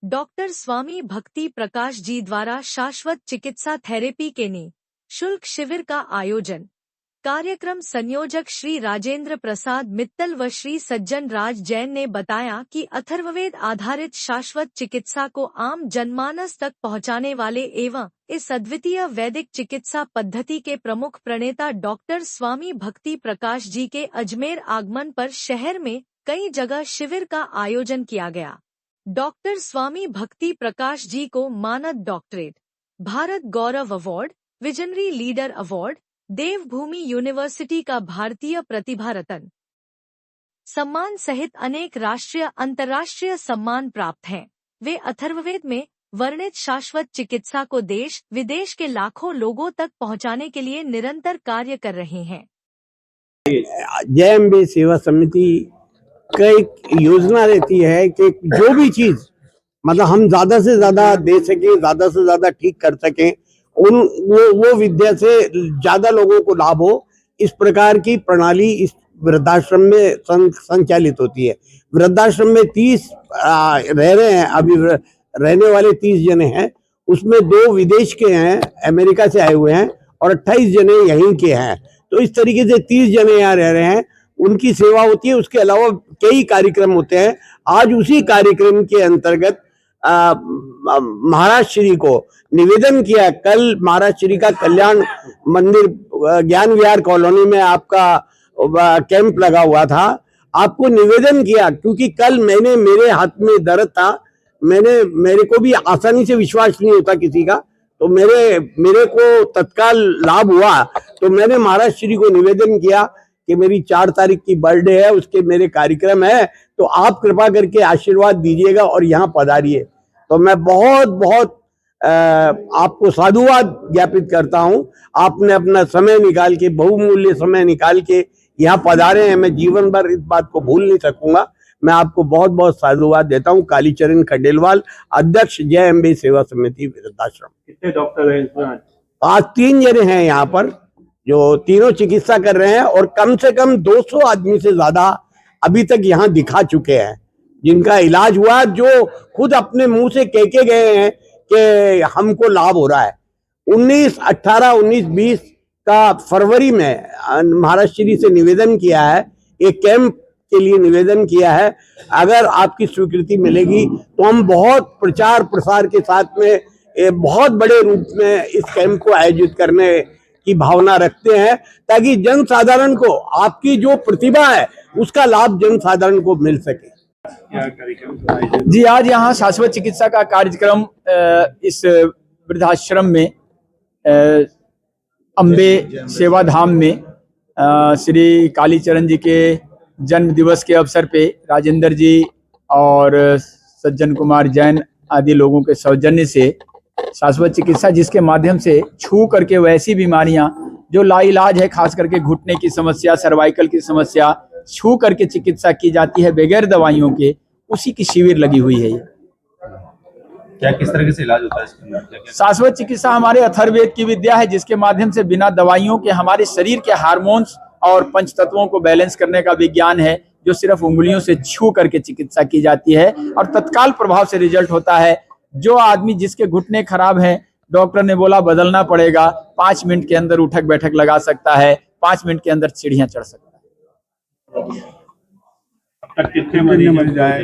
Doctor स्वामी भक्ति प्रकाश जी द्वारा शाश्वत चिकित्सा थेरेपी के निःशुल्क शिविर का आयोजन। कार्यक्रम संयोजक श्री राजेंद्र प्रसाद मित्तल व श्री सज्जन राज जैन ने बताया कि अथर्ववेद आधारित शाश्वत चिकित्सा को आम जनमानस तक पहुंचाने वाले एवं इस अद्वितीय वैदिक चिकित्सा पद्धति के प्रमुख प्रणेता डॉक्टर स्वामी भक्ति प्रकाश जी के अजमेर आगमन पर शहर में कई जगह शिविर का आयोजन किया गया। डॉक्टर स्वामी भक्ति प्रकाश जी को मानद डॉक्टरेट, भारत गौरव अवार्ड, विजनरी लीडर अवार्ड, देवभूमि यूनिवर्सिटी का भारतीय प्रतिभा रत्न सम्मान सहित अनेक राष्ट्रीय अंतर्राष्ट्रीय सम्मान प्राप्त हैं। वे अथर्ववेद में वर्णित शाश्वत चिकित्सा को देश विदेश के लाखों लोगों तक पहुंचाने के लिए निरंतर कार्य कर रहे हैं। जेएमबी सेवा समिति कई योजना रहती है कि जो भी चीज मतलब हम ज्यादा से ज्यादा दे सके, ज्यादा से ज्यादा ठीक कर सकें, वो विद्या से ज्यादा लोगों को लाभ हो, इस प्रकार की प्रणाली इस वृद्धाश्रम में संचालित होती है। वृद्धाश्रम में 30 रह रहे हैं, अभी रहने वाले 30 जने हैं, उसमें 2 विदेश के हैं, अमेरिका से आए हुए हैं, और 28 जने यहीं के हैं। तो इस तरीके से 30 जने यहाँ रह रहे हैं, उनकी सेवा होती है। उसके अलावा कई कार्यक्रम होते हैं। आज उसी कार्यक्रम के अंतर्गत महाराज श्री को निवेदन किया। कल महाराज श्री का कल्याण मंदिर ज्ञान विहार कॉलोनी में आपका कैंप लगा हुआ था। आपको निवेदन किया क्योंकि कल मेरे हाथ में दर्द था, मेरे को भी आसानी से विश्वास नहीं होता किसी का, तो मेरे को तत्काल लाभ हुआ। तो मैंने महाराज श्री को निवेदन किया कि मेरी 4 तारीख की बर्थडे है, उसके मेरे कार्यक्रम है, तो आप कृपा करके आशीर्वाद दीजिएगा और यहाँ पधारिए। तो मैं बहुत बहुत आपको साधुवाद ज्ञापित करता हूँ। आपने अपना समय निकाल के, बहुमूल्य समय निकाल के यहाँ पधारे हैं। मैं जीवन भर इस बात को भूल नहीं सकूंगा। मैं आपको बहुत बहुत साधुवाद देता हूँ। कालीचरण खंडेलवाल, अध्यक्ष जेएमबी सेवा समिति वृद्धाश्रम। कितने डॉक्टर हैं इसमें? आज 3 जने हैं यहाँ पर जो तीनों चिकित्सा कर रहे हैं, और कम से कम 200 आदमी से ज्यादा अभी तक यहाँ दिखा चुके हैं, जिनका इलाज हुआ, जो खुद अपने मुंह से कह के गए हैं कि हमको लाभ हो रहा है। 19-18-19-20 का फरवरी में महाराज श्री से निवेदन किया है, एक कैंप के लिए निवेदन किया है। अगर आपकी स्वीकृति मिलेगी तो हम बहुत प्रचार प्रसार के साथ में बहुत बड़े रूप में इस कैंप को आयोजित करने की भावना रखते हैं, ताकि जन साधारण को आपकी जो प्रतिभा है उसका लाभ जन साधारण को मिल सके। जी, आज यहाँ शाश्वत चिकित्सा का कार्यक्रम इस वृद्धाश्रम में अम्बे सेवाधाम में श्री कालीचरण जी के जन्म दिवस के अवसर पे राजेंद्र जी और सज्जन कुमार जैन आदि लोगों के सौजन्य से शाश्वत चिकित्सा, जिसके माध्यम से छू करके वैसी बीमारियां जो लाइलाज है, खास करके घुटने की समस्या, सर्वाइकल की समस्या, छू करके चिकित्सा की जाती है बगैर दवाइयों के, उसी की शिविर लगी हुई है। ये क्या किस तरह से इलाज होता है इसके अंदर? शाश्वत चिकित्सा हमारे अथर्ववेद की विद्या है, जिसके माध्यम से बिना दवाइयों के हमारे शरीर के हार्मोन्स और पंच तत्वों को बैलेंस करने का विज्ञान है, जो सिर्फ उंगलियों से छू करके चिकित्सा की जाती है और तत्काल प्रभाव से रिजल्ट होता है। जो आदमी जिसके घुटने खराब हैं, डॉक्टर ने बोला बदलना पड़ेगा, 5 मिनट के अंदर उठक बैठक लगा सकता है, 5 मिनट के अंदर सीढ़ियां चढ़ सकता है। कितने मरीज आए?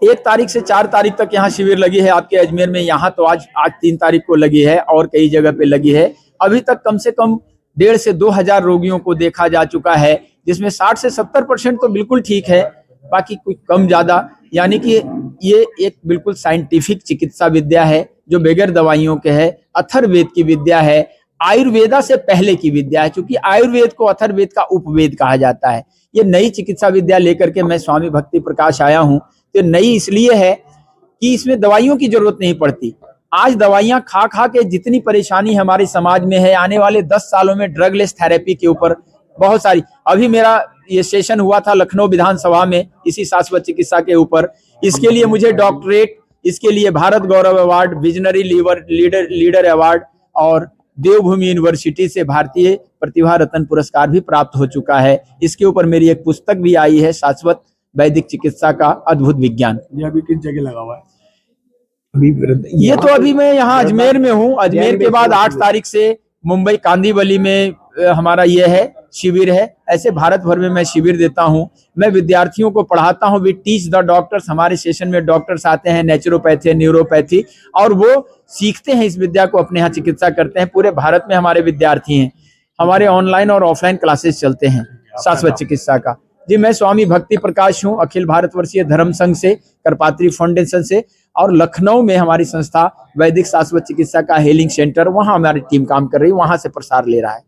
1 तारीख से 4 तारीख तक यहाँ शिविर लगी है आपके अजमेर में। यहाँ तो आज 3 तारीख को लगी है और कई जगह पे लगी है। अभी तक कम से कम 1,500 से 2,000 रोगियों को देखा जा चुका है, जिसमें 60 से 70% तो बिल्कुल ठीक है, बाकी कुछ कम ज्यादा। यानी कि ये एक बिल्कुल साइंटिफिक चिकित्सा विद्या है जो बगैर दवाइयों के है, अथर्ववेद की विद्या है, आयुर्वेदा से पहले की विद्या है, क्योंकि आयुर्वेद को अथर्ववेद का उपवेद कहा जाता है। ये नई चिकित्सा विद्या लेकर के मैं स्वामी भक्ति प्रकाश आया हूँ। तो नई इसलिए है कि इसमें दवाइयों की जरूरत नहीं पड़ती। आज दवाइयां खा खा के जितनी परेशानी हमारे समाज में है, आने वाले 10 सालों में ड्रगलेस थेरेपी के ऊपर बहुत सारी, अभी मेरा ये सेशन हुआ था लखनऊ विधानसभा में इसी शाश्वत चिकित्सा के ऊपर। इसके लिए मुझे डॉक्टरेट, इसके लिए भारत गौरव अवार्ड, विजनरी लीडर अवार्ड और देवभूमि यूनिवर्सिटी से भारतीय प्रतिभा रत्न पुरस्कार भी प्राप्त हो चुका है। इसके ऊपर मेरी एक पुस्तक भी आई है, शाश्वत वैदिक चिकित्सा का अद्भुत विज्ञान। ये अभी किस जगह लगा हुआ है? ये तो अभी मैं यहाँ अजमेर में हूँ। अजमेर के बाद 8 तारीख से मुंबई कांदीवली में हमारा ये है शिविर है। ऐसे भारत भर में मैं शिविर देता हूँ। मैं विद्यार्थियों को पढ़ाता हूँ। We teach the doctors. हमारे सेशन में डॉक्टर्स आते हैं, नेचुरोपैथी, न्यूरोपैथी, और वो सीखते हैं इस विद्या को, अपने यहाँ चिकित्सा करते हैं। पूरे भारत में हमारे विद्यार्थी हैं। हमारे ऑनलाइन और ऑफलाइन क्लासेस चलते हैं शाश्वत चिकित्सा का। जी, मैं स्वामी भक्ति प्रकाश हूँ, अखिल भारतवर्षीय धर्म संघ से, करपात्री फाउंडेशन से, और लखनऊ में हमारी संस्था वैदिक शाश्वत चिकित्सा का हेलिंग सेंटर, वहाँ हमारी टीम काम कर रही है, वहाँ से प्रसार ले रहा है।